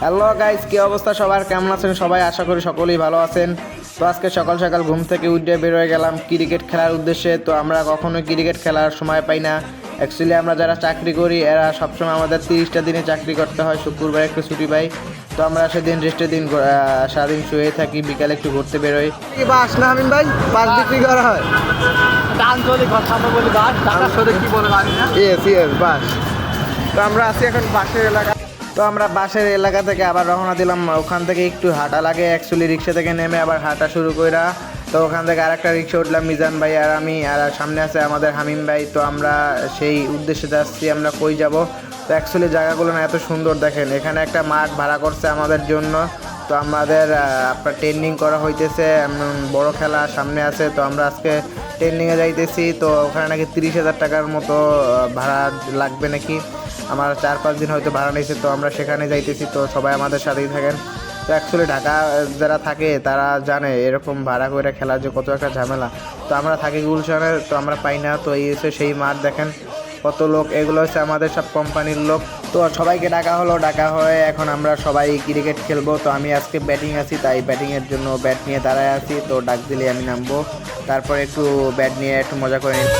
Hello guys, কি অবস্থা সবার? কেমন আছেন সবাই? আশা করি সকলেই ভালো আছেন। তো আজকে সকাল সকাল ঘুম থেকে উঠে বের হয়ে গেলাম ক্রিকেট খেলার উদ্দেশ্যে। তো আমরা কখনোই ক্রিকেট খেলার সময় পাই না। অ্যাকচুয়ালি আমরা যারা চাকরি করি এরা সবসময় আমাদের 30টা দিনে চাকরি করতে হয়, শুক্রবার একটু ছুটি পাই। তো আমরা সেদিন রেস্টের দিন সারাদিন শুয়ে থাকি, বিকালে একটু ঘুরতে বেরোই। বাস না হামিম ভাই, বাস বিক্রি করা হয়। বাস। তো আমরা আছি এখন বাসের এলাকা। তো আমরা বাসের এলাকা থেকে আবার রওনা দিলাম। ওখান থেকে একটু হাঁটা লাগে, অ্যাকচুয়ালি রিক্সা থেকে নেমে আবার হাঁটা শুরু কইরা। তো ওখান থেকে আরেকটা রিক্সা উঠলাম, মিজান ভাই আর আমি, আর সামনে আছে আমাদের হামিম ভাই। তো আমরা সেই উদ্দেশ্যে যাচ্ছি। আমরা কই যাব? তো অ্যাকচুয়ালি জায়গাগুলো না এত সুন্দর, দেখেন এখানে একটা মাঠ ভাড়া করছে আমাদের জন্য। তো আমাদের আপনার ট্রেনিং করা হইতেছে, বড় খেলা সামনে আছে। তো আমরা আজকে ট্রেনিংয়ে যাইতেছি। তো ওখানে নাকি 30,000 টাকার মতো ভাড়া লাগবে নাকি। আমার 4-5 দিন হয়তো ভাড়া নিয়েছে। তো আমরা সেখানে যাইতেছি। তো সবাই আমাদের সাথেই থাকেন। তো অ্যাকচুয়ালি ঢাকা যারা থাকে তারা জানে এরকম ভাড়া করে খেলার যে কত একটা ঝামেলা। তো আমরা থাকি গুলশানে, তো আমরা পাই না। তো এই হচ্ছে সেই মাঠ, দেখেন কত লোক। এগুলো হচ্ছে আমাদের সব কোম্পানির লোক। তো সবাইকে ডাকা হলো, ডাকা হয়ে এখন আমরা সবাই ক্রিকেট খেলবো। তো আমি আজকে ব্যাটিং আছি, তাই ব্যাটিংয়ের জন্য ব্যাট নিয়ে দাঁড়ায় আছি। তো ডাক দিলে আমি নামবো, তারপরে একটু ব্যাট নিয়ে একটু মজা করে নিই।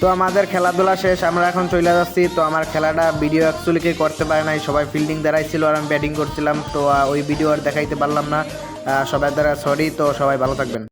তো আমাদের খেলাধুলা শেষ, আমরা এখন চলে যাচ্ছি। তো আমার খেলাটা ভিডিও অ্যাকচুয়ালি কেউ করতে পারে নাই, সবাই ফিল্ডিং দাঁড়াইছিল আর আমি ব্যাটিং করছিলাম। তো ওই ভিডিও আর দেখাইতে পারলাম না, সবার দ্বারা সরি। তো সবাই ভালো থাকবেন।